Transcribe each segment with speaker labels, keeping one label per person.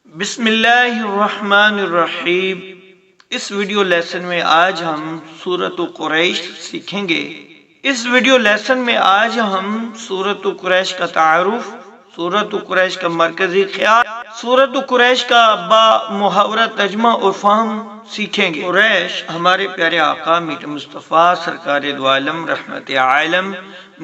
Speaker 1: بسم اللہ الرحمن الرحیم۔ اس ویڈیو لیسن میں آج ہم سورۃ قریش سیکھیں گے۔ اس ویڈیو لیسن میں آج ہم سورۃ قریش کا تعارف، سورۃ قریش کا مرکزی خیال، سورۃ قریش کا با محاورہ ترجمہ اور فہم سیکھیں گے۔ قریش ہمارے پیارے آقا میٹھے مصطفیٰ سرکار دو عالم رحمت عالم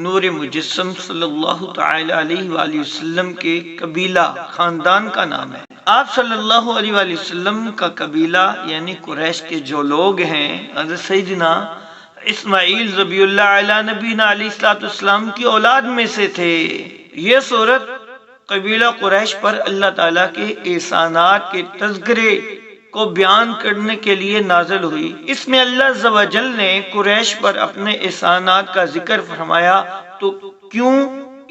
Speaker 1: نور مجسم صلی اللہ تعالی علیہ وآلہ وسلم کے قبیلہ خاندان کا نام ہے۔ آپ صلی اللہ علیہ وآلہ وسلم کا قبیلہ یعنی قریش کے جو لوگ ہیں حضرت سیدنا اسماعیل ذبیح اللہ علیہ نبینا علیہ السلام کی اولاد میں سے تھے۔ یہ سورت قبیلہ قریش پر اللہ تعالیٰ کے احسانات کے تذکرے کو بیان کرنے کے لیے نازل ہوئی۔ اس میں اللہ عز و جل نے قریش پر اپنے احسانات کا ذکر فرمایا تو کیوں؟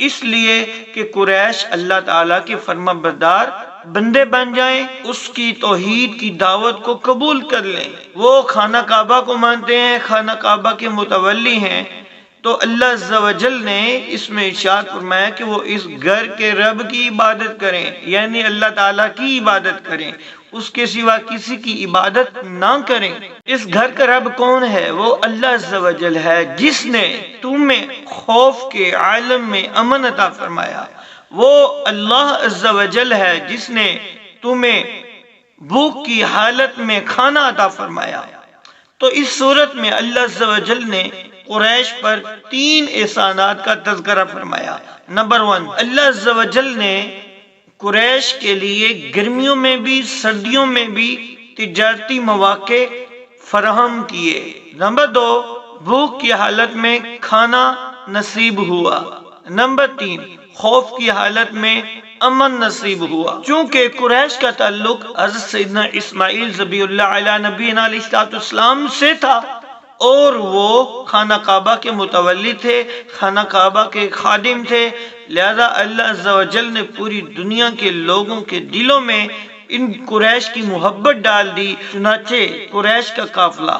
Speaker 1: اس لیے کہ قریش اللہ تعالیٰ کے فرما بردار بندے بن جائیں، اس کی توحید کی دعوت کو قبول کر لیں۔ وہ خانہ کعبہ کو مانتے ہیں، خانہ کعبہ کے متولی ہیں، تو اللہ عز و جل نے اس میں ارشاد فرمایا کہ وہ اس گھر کے رب کی عبادت کریں، یعنی اللہ تعالیٰ کی عبادت کریں، اس کے سوا کسی کی عبادت نہ کریں۔ اس گھر کا رب کون ہے؟ وہ اللہ عز و جل ہے جس نے تمہیں خوف کے عالم میں امن عطا فرمایا۔ وہ اللہ عز و جل ہے جس نے تمہیں بھوک کی حالت میں کھانا عطا فرمایا۔ تو اس صورت میں اللہ عز و جل نے قریش پر 3 احسانات کا تذکرہ فرمایا۔ نمبر 1، اللہ عز و جل نے قریش کے لیے گرمیوں میں بھی سردیوں میں بھی تجارتی مواقع فراہم کیے۔ نمبر 2، بھوک کی حالت میں کھانا نصیب ہوا۔ نمبر 3، خوف کی حالت میں امن نصیب ہوا۔ چونکہ قریش کا تعلق حضرت سیدنا اسماعیل ذبیح اللہ علیہ نبینا علیہ السلام سے تھا اور وہ خانہ کعبہ کے متولی تھے، خانہ کعبہ کے خادم تھے، لہذا اللہ عز و جل نے پوری دنیا کے لوگوں کے دلوں میں ان قریش کی محبت ڈال دی۔ چنانچہ قریش کا قافلہ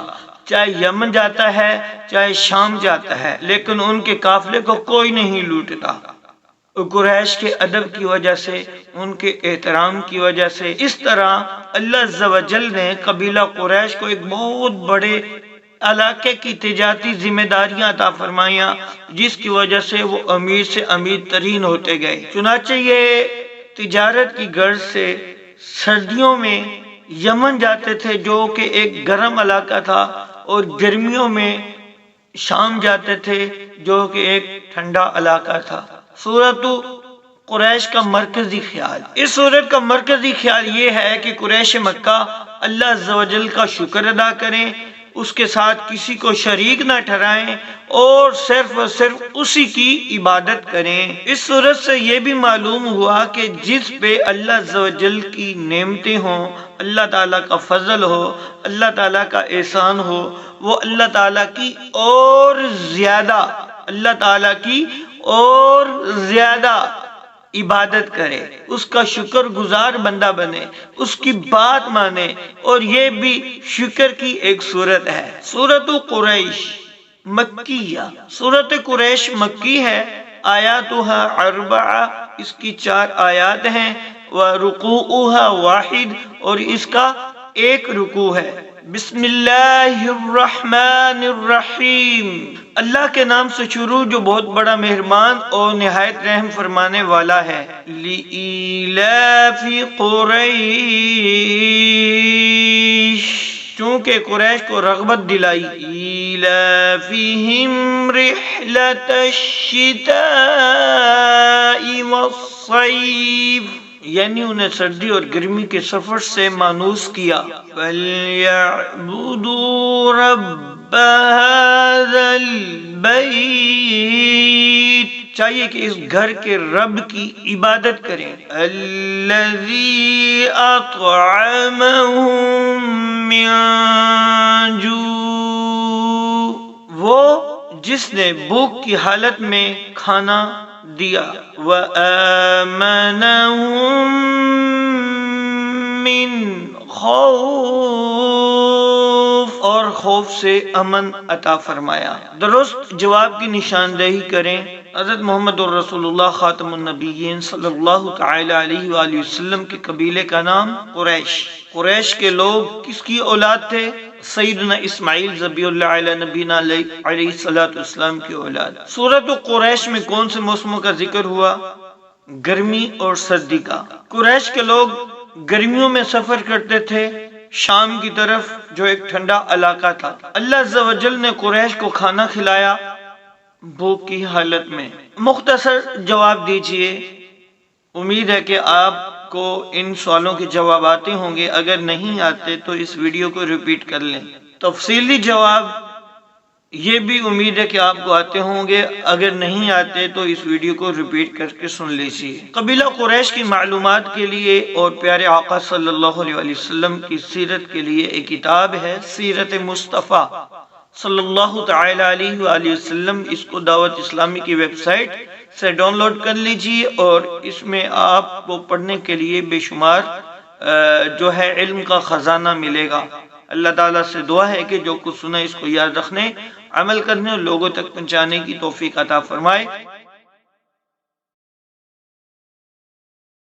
Speaker 1: چاہے یمن جاتا ہے چاہے شام جاتا ہے، لیکن ان کے قافلے کو کوئی نہیں لوٹتا۔ قریش کے ادب کی وجہ سے، ان کے احترام کی وجہ سے، اس طرح اللہ عز و جل نے قبیلہ قریش کو ایک بہت بڑے علاقے کی تجارتی ذمہ داریاں عطا فرمائیاں، جس کی وجہ سے وہ امیر سے امیر ترین ہوتے گئے۔ چنانچہ یہ تجارت کی غرض سے سردیوں میں یمن جاتے تھے جو کہ ایک گرم علاقہ تھا، اور گرمیوں میں شام جاتے تھے جو کہ ایک ٹھنڈا علاقہ تھا۔ سورۃ قریش کا مرکزی خیال، اس سورت کا مرکزی خیال یہ ہے کہ قریش مکہ اللہ عز و جل کا شکر ادا کریں، اس کے ساتھ کسی کو شریک نہ ٹھہرائیں اور صرف اسی کی عبادت کریں۔ اس صورت سے یہ بھی معلوم ہوا کہ جس پہ اللہ عز و جل کی نعمتیں ہوں، اللہ تعالیٰ کا فضل ہو، اللہ تعالیٰ کا احسان ہو، وہ اللہ تعالیٰ کی اور زیادہ عبادت کرے، اس کا شکر گزار بندہ بنے، اس کی بات مانے، اور یہ بھی شکر کی ایک صورت ہے۔ سورۃ قریش مکیہ، سورۃ قریش مکی ہے، آیاتها 4، اس کی 4 آیات ہیں، ورکوعها 1، اور اس کا 1 رکوع ہے۔ بسم اللہ الرحمن الرحیم، اللہ کے نام سے شروع جو بہت بڑا مہربان اور نہایت رحم فرمانے والا ہے۔ لِإِيلَافِ قُرَيْشٍ، چونکہ قریش کو رغبت دلائی۔ إِيلَافِهِمْ رِحْلَةَ الشِّتَاءِ وَالصَّيْفِ، یعنی انہیں سردی اور گرمی کے سفر سے مانوس کیا۔ فَلْيَعْبُدُوا رَبَّ هَذَا الْبَيْتِ، چاہیے کہ اس گھر کے رب کی عبادت کریں۔ الَّذِي أَطْعَمَهُم مِّن جُوعٍ، وہ جس نے بھوک کی حالت میں کھانا دیا۔ وَآمَنَهُم مِّن خوف، اور خوف سے امن عطا فرمایا۔ درست جواب کی نشاندہی کریں۔ حضرت محمد رسول اللہ خاتم النبیین صلی اللہ تعالی علیہ وآلہ وسلم کے قبیلے کا نام قریش۔ قریش کے لوگ کس کی اولاد تھے؟ سیدنا اسماعیل ذبیح اللہ علیہ نبینا علیہ السلام کی اولاد۔ سورۃ قریش میں کون سے موسموں کا ذکر ہوا؟ گرمی اور سردی کا۔ قریش کے لوگ گرمیوں میں سفر کرتے تھے شام کی طرف، جو ایک ٹھنڈا علاقہ تھا۔ اللہ عز و جل نے قریش کو کھانا کھلایا بھوک کی حالت میں۔ مختصر جواب دیجئے، امید ہے کہ آپ کو ان سوالوں کے جواب آتے ہوں گے، اگر نہیں آتے تو اس ویڈیو کو ریپیٹ کر لیں۔ تفصیلی جواب یہ بھی امید ہے کہ آپ کو آتے ہوں گے، اگر نہیں آتے تو اس ویڈیو کو ریپیٹ کر کے سن لیجیے۔ قبیلہ قریش کی معلومات کے لیے اور پیارے آقا صلی اللہ علیہ وسلم کی سیرت کے لیے ایک کتاب ہے سیرت مصطفیٰ صلی اللہ تعالی علیہ وآلہ وسلم۔ اس کو دعوت اسلامی کی ویب سائٹ سے ڈاؤن لوڈ کر لیجیے، اور اس میں آپ کو پڑھنے کے لیے بے شمار جو ہے علم کا خزانہ ملے گا۔ اللہ تعالیٰ سے دعا ہے کہ جو کچھ سنا اس کو یاد رکھنے، عمل کرنے اور لوگوں تک پہنچانے کی توفیق عطا فرمائے۔